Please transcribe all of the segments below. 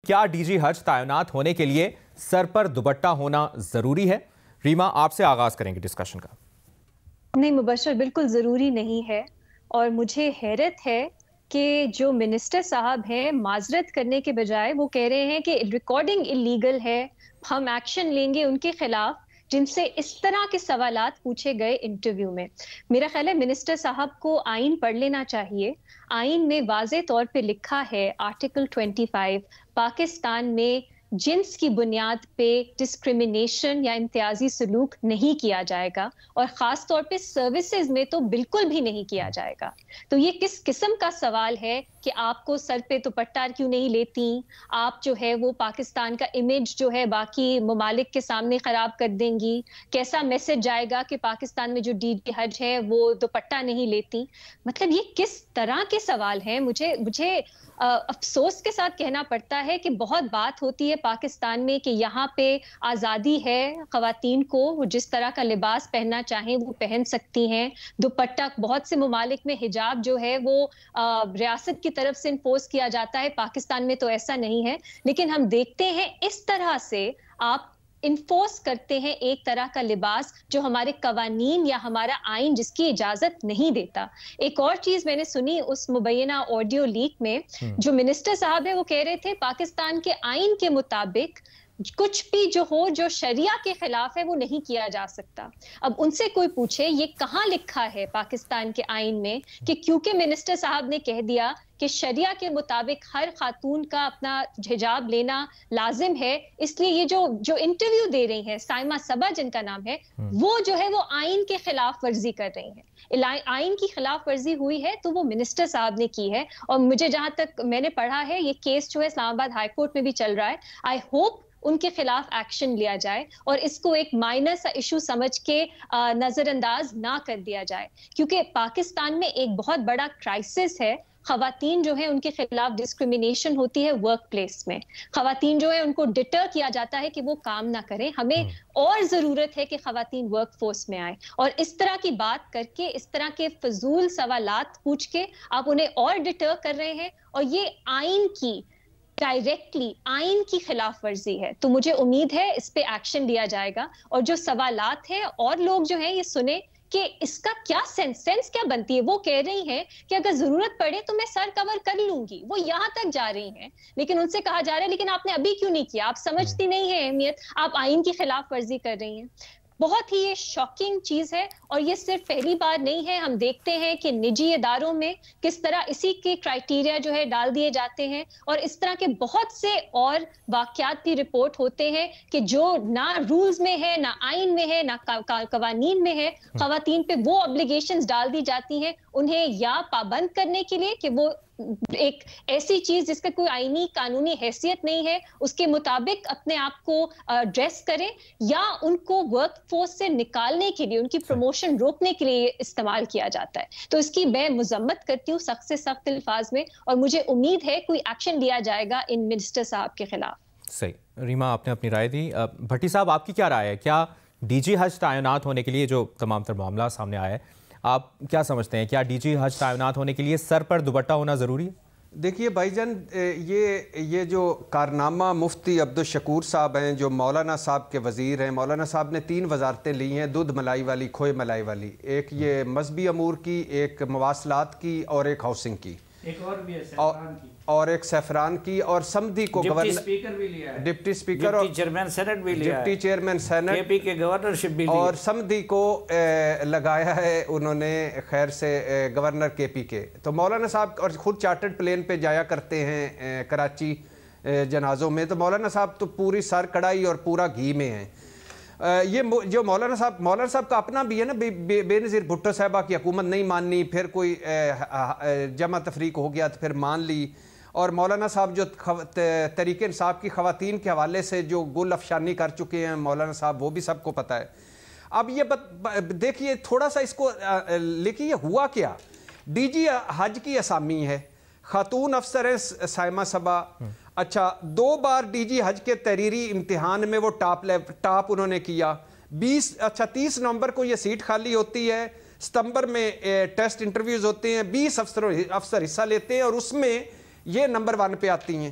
کیا D G حج تعینات ہونے کے لیے سر پر دوپٹہ ہونا ضروری ہے؟ ریما آپ سے آغاز کریں گے ڈسکشن کا۔ نہیں مبشر، بالکل ضروری نہیں ہے، اور مجھے حیرت ہے کہ جو منسٹر صاحب ہیں معذرت کرنے کے بجائے وہ کہہ رہے ہیں کہ ریکارڈنگ اللیگل ہے، ہم ایکشن لیں گے ان کے خلاف جن سے اس طرح کے سوالات پوچھے گئے انٹرویو میں۔ میرا خیال ہے منسٹر صاحب کو آئین پڑھ لینا چاہیے۔ آئین میں واضح طور پہ لکھا ہے آرٹیکل 25 پاکستان میں جنس کی بنیاد پہ ڈسکریمنیشن یا امتیازی سلوک نہیں کیا جائے گا، اور خاص طور پہ سروسز میں تو بالکل بھی نہیں کیا جائے گا۔ تو یہ کس قسم کا سوال ہے کہ آپ کو سر پہ دوپٹہ کیوں نہیں لیتی، آپ جو ہے وہ پاکستان کا امیج جو ہے باقی ممالک کے سامنے خراب کر دیں گی، کیسا میسج جائے گا کہ پاکستان میں جو ڈی جی حج ہے وہ دوپٹہ نہیں لیتی۔ مطلب یہ کس طرح کے سوال ہیں؟ مجھے افسوس کے ساتھ کہنا پڑتا ہے کہ بہت بات ہوتی ہے پاکستان میں کہ یہاں پہ آزادی ہے، خواتین کو وہ جس طرح کا لباس پہننا چاہیں وہ پہن سکتی ہیں، دوپٹہ بہت سے ممالک میں حجاب جو ہے وہ ریاست کی طرف سے انفورس کیا جاتا ہے، پاکستان میں تو ایسا نہیں ہے۔ لیکن ہم دیکھتے ہیں اس طرح سے آپ انفورس کرتے ہیں ایک طرح کا لباس جو ہمارے قوانین یا ہمارا آئین جس کی اجازت نہیں دیتا۔ ایک اور چیز میں نے سنی اس مبینہ آڈیو لیک میں، جو منسٹر صاحب ہے وہ کہہ رہے تھے پاکستان کے آئین کے مطابق کچھ بھی جو ہو جو شریعہ کے خلاف ہے وہ نہیں کیا جا سکتا۔ اب ان سے کوئی پوچھے یہ کہاں لکھا ہے پاکستان کے آئین میں کہ کیونکہ منسٹر صاحب نے کہہ دیا کہ شریعہ کے مطابق ہر خاتون کا اپنا حجاب لینا لازم ہے، اس لیے یہ جو انٹرویو دے رہی ہیں سائمہ صبا جن کا نام ہے، وہ جو ہے وہ آئین کے خلاف ورزی کر رہی ہیں۔ آئین کی خلاف ورزی ہوئی ہے تو وہ منسٹر صاحب نے کی ہے، اور مجھے جہاں تک میں نے پڑھا ہے یہ کیس جو ہے اسلام آباد ہائی کورٹ میں بھی چل رہا ہے۔ آئی ہوپ ان کے خلاف ایکشن لیا جائے اور اس کو ایک مائنر سا ایشو سمجھ کے نظر انداز نہ کر دیا جائے، کیونکہ پاکستان میں ایک بہت بڑا کرائسس ہے۔ خواتین جو ہیں ان کے خلاف ڈسکریمنیشن ہوتی ہے ورک پلیس میں، خواتین جو ہے ان کو ڈٹر کیا جاتا ہے کہ وہ کام نہ کریں۔ ہمیں اور ضرورت ہے کہ خواتین ورک فورس میں آئیں، اور اس طرح کی بات کر کے اس طرح کے فضول سوالات پوچھ کے آپ انہیں اور ڈٹر کر رہے ہیں، اور یہ آئین کی ڈائریکٹلی آئین کی خلاف ورزی ہے۔ تو مجھے امید ہے اس پہ ایکشن لیا جائے گا، اور جو سوالات ہیں اور لوگ جو ہیں یہ سنیں کہ اس کا کیا سینس کیا بنتی ہے۔ وہ کہہ رہی ہیں کہ اگر ضرورت پڑے تو میں سر کور کر لوں گی، وہ یہاں تک جا رہی ہیں، لیکن ان سے کہا جا رہا ہے لیکن آپ نے ابھی کیوں نہیں کیا، آپ سمجھتی نہیں ہے اہمیت، آپ آئین کی خلاف ورزی کر رہی ہیں۔ بہت ہی یہ شاکنگ چیز ہے، اور یہ صرف پہلی بار نہیں ہے۔ ہم دیکھتے ہیں کہ نجی اداروں میں کس طرح اسی کے کرائیٹیریا جو ہے ڈال دیے جاتے ہیں، اور اس طرح کے بہت سے اور واقعات بھی رپورٹ ہوتے ہیں کہ جو نہ رولز میں ہے، نہ آئین میں ہے، نہ قوانین میں ہے، خواتین پہ وہ ابلیگیشنز ڈال دی جاتی ہیں انہیں یا پابند کرنے کے لیے کہ وہ ایک ایسی چیز جس کا کوئی آئینی قانونی حیثیت نہیں ہے اس کے مطابق اپنے آپ کو ڈریس کریں، یا ان کو ورک فورس سے نکالنے کے لیے، ان کی پروموشن روکنے کے لیے استعمال کیا جاتا ہے۔ تو اس کی میں مذمت کرتی ہوں سخت سے سخت الفاظ میں، اور مجھے امید ہے کوئی ایکشن لیا جائے گا ان منسٹر صاحب کے خلاف۔ صحیح، ریما آپ نے اپنی رائے دی۔ بھٹی صاحب آپ کی کیا رائے ہے؟ کیا ڈی جی حج تعینات ہونے کے لیے جو تمام تر معاملہ سامنے آیا ہے، آپ کیا سمجھتے ہیں؟ کیا ڈی جی حج تعینات ہونے کے لیے سر پر دوپٹہ ہونا ضروری ہے؟ دیکھیے بھائی جان، یہ جو کارنامہ مفتی عبدالشکور صاحب ہیں جو مولانا صاحب کے وزیر ہیں، مولانا صاحب نے 3 وزارتیں لی ہیں، دودھ ملائی والی، کھوئے ملائی والی، ایک یہ مذہبی امور کی، ایک مواصلات کی، اور ایک ہاؤسنگ کی، ایک اور بھی ہے سیفران کی، اور ایک سیفران کی، اور سمدھی کو ڈپٹی سپیکر بھی لیا ہے، ڈپٹی سپیکر اور ڈپٹی چیئرمین سینٹ بھی لیا ہے، ڈپٹی چیئرمین سینٹ، کے پی کے گورنرشپ بھی لیا، اور سمدھی کو لگایا ہے انہوں نے خیر سے گورنر کے پی کے۔ تو مولانا صاحب اور خود چارٹرڈ پلین پہ جایا کرتے ہیں کراچی جنازوں میں، تو مولانا صاحب تو پوری سر کڑھائی اور پورا گھی میں ہیں۔ یہ جو مولانا صاحب کا اپنا بھی ہے نا، بے نظیر بھٹو صاحبہ کی حکومت نہیں ماننی، پھر کوئی جمع تفریق ہو گیا تو پھر مان لی، اور مولانا صاحب جو تحریک انصاف کی خواتین کے حوالے سے جو گل افشانی کر چکے ہیں مولانا صاحب، وہ بھی سب کو پتہ ہے۔ اب یہ دیکھیے تھوڑا سا اس کو لکھیے ہوا کیا۔ ڈی جی حج کی اسامی ہے، خاتون افسر ہے سائمہ صبا، اچھا 2 بار ڈی جی حج کے تحریری امتحان میں وہ ٹاپ انہوں نے کیا، 30 نومبر کو یہ سیٹ خالی ہوتی ہے، ستمبر میں ٹیسٹ انٹرویوز ہوتے ہیں، 20 افسر حصہ لیتے ہیں اور اس میں یہ نمبر 1 پہ آتی ہیں۔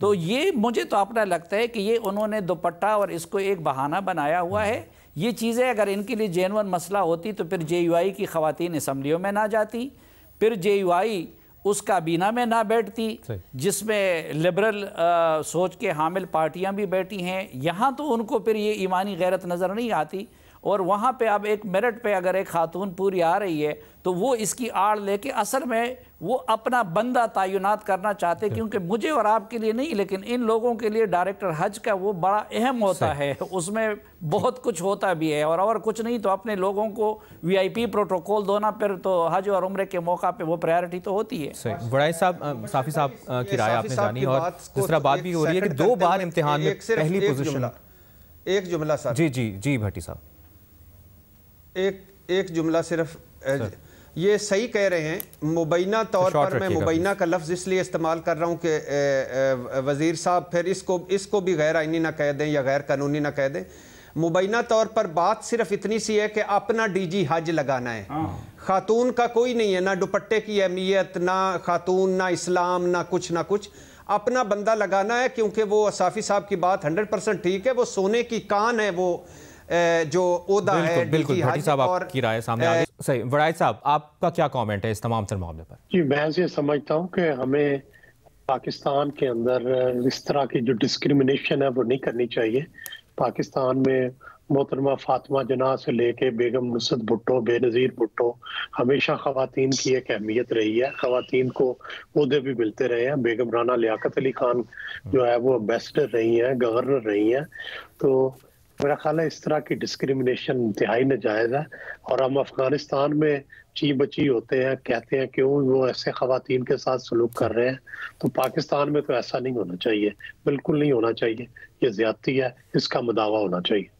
تو یہ مجھے تو اپنا لگتا ہے کہ یہ انہوں نے دوپٹہ اور اس کو ایک بہانہ بنایا ہوا ہے. یہ چیزیں اگر ان کے لیے جینون مسئلہ ہوتی تو پھر جے یو آئی کی خواتین اسمبلیوں میں نہ جاتی, پھر جے یو آئی اس کابینہ میں نہ بیٹھتی جس میں لبرل سوچ کے حامل پارٹیاں بھی بیٹھی ہیں. یہاں تو ان کو پھر یہ ایمانی غیرت نظر نہیں آتی, اور وہاں پہ اب ایک میرٹ پہ اگر ایک خاتون پوری آ رہی ہے تو وہ اس کی آڑ لے کے اصل میں وہ اپنا بندہ تعینات کرنا چاہتے, کیونکہ مجھے اور آپ کے لیے نہیں لیکن ان لوگوں کے لیے ڈائریکٹر حج کا وہ بڑا اہم ہوتا ہے, اس میں بہت کچھ ہوتا بھی ہے, اور کچھ نہیں تو اپنے لوگوں کو وی آئی پی پروٹوکول دونا, پھر تو حج اور عمرے کے موقع پہ وہ پرائیورٹی تو ہوتی ہے. وڑائی صاحب, صافی صاحب کی رائے آپ نے جانی, اور جس طرح بات بھی ہو رہی ہے کہ 2 بار امتحان میں پہلی پوزیشن. ایک جملہ سر. جی بھٹی صاحب, ایک جملہ صرف. یہ صحیح کہہ رہے ہیں, مبینہ طور پر میں مبینہ کا لفظ اس لیے استعمال کر رہا ہوں کہ وزیر صاحب پھر اس کو بھی غیر آئینی نہ کہہ دیں یا غیر قانونی نہ کہہ دیں. مبینہ طور پر بات صرف اتنی سی ہے کہ اپنا ڈی جی حج لگانا ہے, خاتون کا کوئی نہیں ہے, نہ دوپٹے کی اہمیت, نہ خاتون, نہ اسلام, نہ کچھ, اپنا بندہ لگانا ہے, کیونکہ وہ صافی صاحب کی بات 100% ٹھیک ہے, وہ سونے کی کان ہے وہ جو عہدہ ہے. بالکل بھٹی صاحب آپ کی رائے سامنے آ گئی. صحیح, وڑائی صاحب آپ کا کیا کامنٹ ہے اس تمام تر معاملے پر؟ جی, میں یہ سمجھتا ہوں کہ ہمیں پاکستان کے اندر اس طرح کی جو ڈسکریمنیشن ہے وہ نہیں کرنی چاہیے. پاکستان میں محترمہ فاطمہ جناح سے لے کے بیگم نصرت بھٹو, بے نظیر بھٹو, ہمیشہ خواتین کی ایک اہمیت رہی ہے, خواتین کو عہدے بھی ملتے رہے ہیں. بیگم رانا لیاقت علی خان جو ہے وہ امبیسڈر رہی ہیں, گورنر رہی ہیں. تو میرا خیال ہے اس طرح کی ڈسکریمنیشن انتہائی ناجائز ہے, اور ہم افغانستان میں چی بچی ہوتے ہیں, کہتے ہیں کیوں وہ ایسے خواتین کے ساتھ سلوک کر رہے ہیں. تو پاکستان میں تو ایسا نہیں ہونا چاہیے, بالکل نہیں ہونا چاہیے, یہ زیادتی ہے, اس کا مداوع ہونا چاہیے.